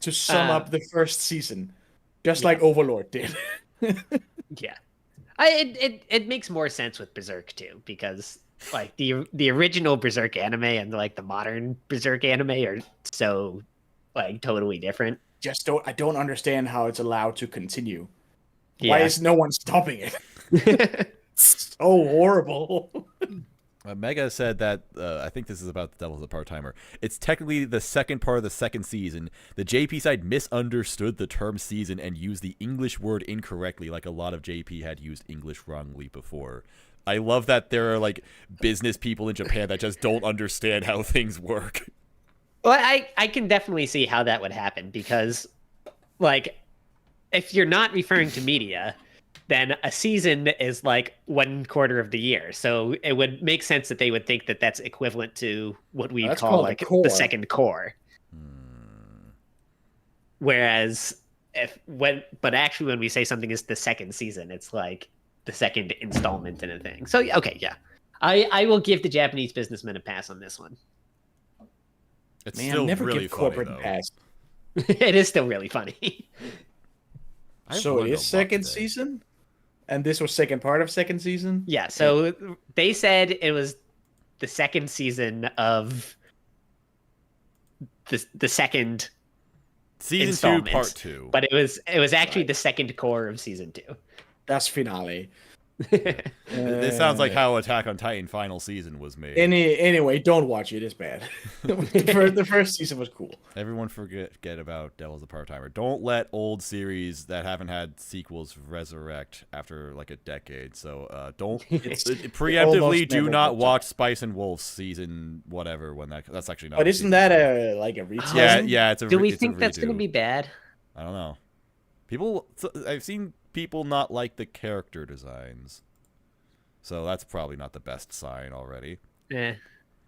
To sum up the first season, just like Overlord did. Yeah. It makes more sense with Berserk too, because like the original Berserk anime and like the modern Berserk anime are so like totally different. I don't understand how it's allowed to continue. Yeah. Why is no one stopping it? It's so horrible. Mega said that, I think this is about the Devil's a Part-Timer. It's technically the second part of the second season. The JP side misunderstood the term season and used the English word incorrectly, like a lot of JP had used English wrongly before. I love that there are like business people in Japan that just don't understand how things work. Well, I can definitely see how that would happen, because like if you're not referring to media, then a season is like 1/4 of the year. So it would make sense that they would think that that's equivalent to what we That's call called a like core. the second core. Whereas but actually when we say something is the second season, it's like the second installment in a thing. So okay, yeah. I will give the Japanese businessmen a pass on this one. It's Man, still never really give funny, corporate though. a pass. It is still really funny. I've So it learned a is lot second today. season? And this was second part of second season? Yeah, so they said it was the second season of the second Season 2, installment, part 2. but it was actually the second core of season 2. That's finale. This sounds like how Attack on Titan final season was made. Anyway, don't watch it. It's bad. The first season was cool. Everyone forget about Devil's a Part-Timer. Don't let old series that haven't had sequels resurrect after like a decade. So don't preemptively almost do never not comes watch Spice and Wolf season whatever when that's actually not. But a isn't season that two. like a retelling? Yeah, it's a. Do we it's a think that's going to redo. be bad? I don't know. I've seen people not like the character designs, so that's probably not the best sign already. Eh.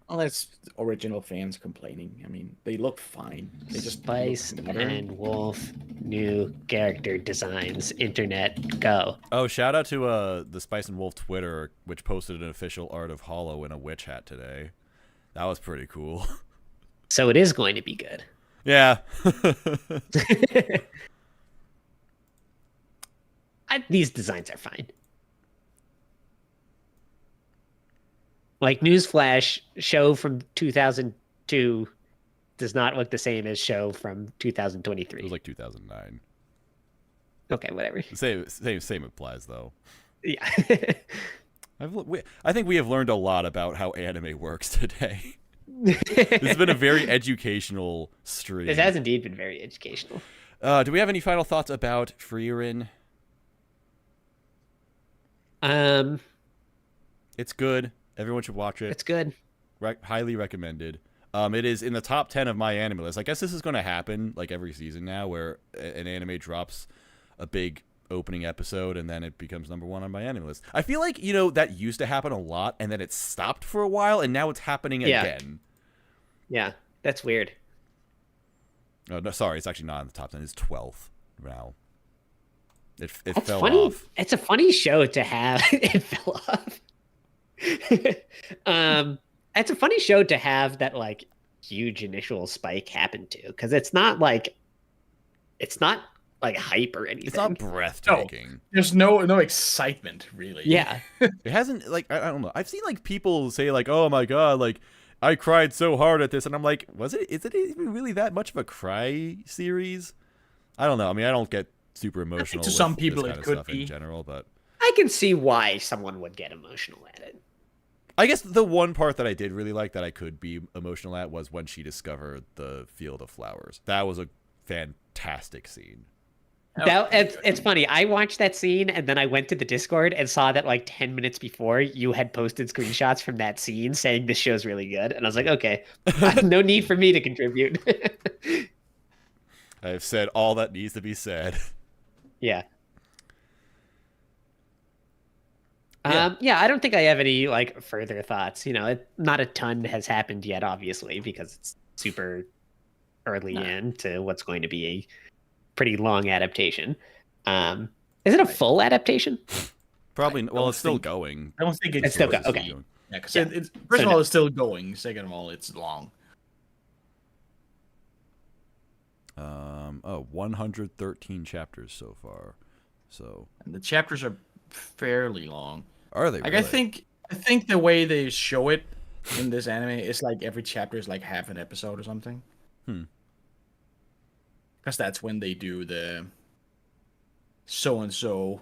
Well, that's original fans complaining. I mean, they look fine. They just Spice look modern. and Wolf new character designs. Internet go. Oh, shout out to the Spice and Wolf Twitter, which posted an official art of Hollow in a witch hat today. That was pretty cool. So it is going to be good. Yeah. These designs are fine. Like newsflash, show from 2002 does not look the same as show from It 2023. was like 2009. Okay, whatever. Same applies though. Yeah. I think we have learned a lot about how anime works today. This has been a very educational stream. This has indeed been very educational. Do we have any final thoughts about Frieren? It's good. Everyone should watch it. It's good. Highly recommended. It is in the top 10 of my anime list. I guess this is going to happen like every season now, where an anime drops a big opening episode and then it becomes number 1 on my anime list. I feel like, you know, that used to happen a lot and then it stopped for a while and now it's happening again. Yeah, that's weird. Oh, no, sorry, it's actually not in the top 10. It's 12th now. It fell funny. off. It's a funny show to have. It fell off. It's a funny show to have that like huge initial spike happen to, because it's not like hype or anything. It's not breathtaking. No, there's no excitement really. Yeah. It hasn't, like, I don't know. I've seen like people say like, "Oh my god, like I cried so hard at this," and I'm like, is it even really that much of a cry series? I don't know. I mean, I don't get super emotional. To some with people, this kind it of could stuff be in general, but I can see why someone would get emotional at it. I guess the one part that I did really like that I could be emotional at was when she discovered the field of flowers. That was a fantastic scene. It's funny. I watched that scene and then I went to the Discord and saw that like 10 minutes before you had posted screenshots from that scene saying this show's really good. And I was like, okay, no need for me to contribute. I've said all that needs to be said. Yeah. I don't think I have any like further thoughts. You know, not a ton has happened yet, obviously, because it's super early into what's going to be a pretty long adaptation. Is it a full adaptation? Probably. Well, it's still going. I don't think it's still going. Okay. Yeah, because it's first of all, it's still going. Second of all, it's long. 113 chapters so far. So. And the chapters are fairly long. Are they? Like, really? I think the way they show it in this anime is like every chapter is like half an episode or something. Because that's when they do the so and so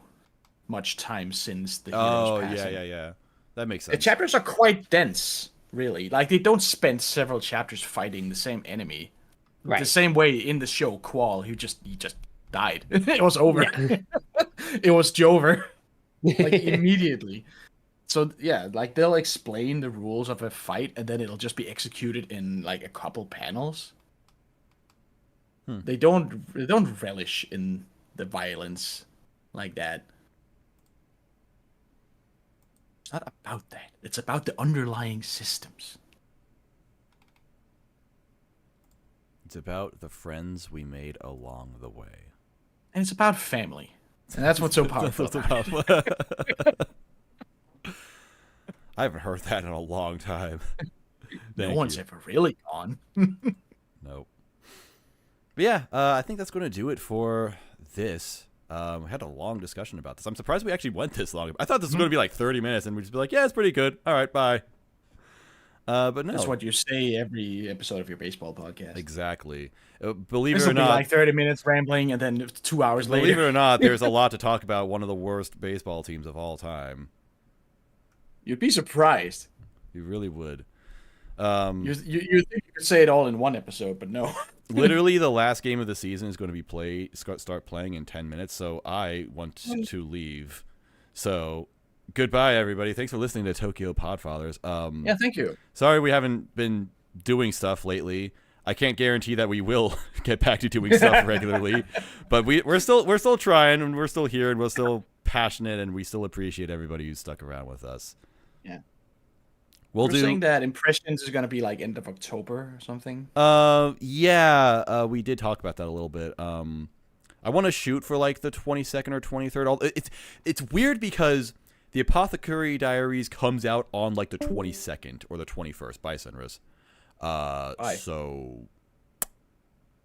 much time since the hero's passing. Yeah. That makes sense. The chapters are quite dense, really. Like, they don't spend several chapters fighting the same enemy. Right. The same way in the show, Qual, he just died. It was over. Yeah. It was Jover. Like, immediately. So yeah, like, they'll explain the rules of a fight and then it'll just be executed in like a couple panels. They don't relish in the violence like that. It's not about that. It's about the underlying systems. It's about the friends we made along the way. And it's about family. And that's what's so powerful about it. I haven't heard that in a long time. No one's ever really gone. Nope. But yeah, I think that's going to do it for this. We had a long discussion about this. I'm surprised we actually went this long. I thought this was going to be like 30 minutes and we'd just be like, yeah, it's pretty good. All right, bye. But no. That's what you say every episode of your baseball podcast. Exactly. Believe this it or not, be like 30 minutes rambling and then 2 hours later. Believe it or not, there's a lot to talk about. One of the worst baseball teams of all time. You'd be surprised. You really would. You think you could say it all in one episode, but no. Literally, the last game of the season is going to be start playing in 10 minutes, so I want to leave. So, goodbye, everybody. Thanks for listening to Tokyo Podfathers. Yeah, thank you. Sorry we haven't been doing stuff lately. I can't guarantee that we will get back to doing stuff regularly, but we're still trying, and we're still here, and we're still passionate, and we still appreciate everybody who's stuck around with us. Yeah. We're saying that Impressions is going to be like end of October or something. Yeah, we did talk about that a little bit. I want to shoot for like the 22nd or 23rd. It's weird because the Apothecary Diaries comes out on like the 22nd or the 21st by Senris. So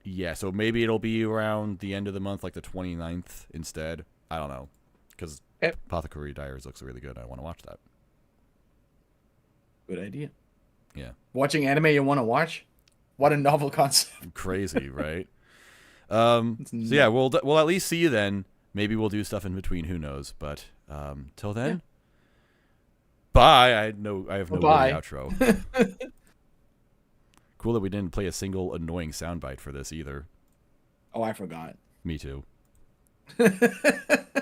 yeah, so maybe it'll be around the end of the month, like the 29th instead. I don't know, because Apothecary Diaries looks really good. I want to watch that. Good idea. Yeah. Watching anime you want to watch? What a novel concept. Crazy, right? So yeah, we'll at least see you then. Maybe we'll do stuff in between. Who knows? But till then, bye. I have no outro. Cool that we didn't play a single annoying soundbite for this either. Oh, I forgot. Me too.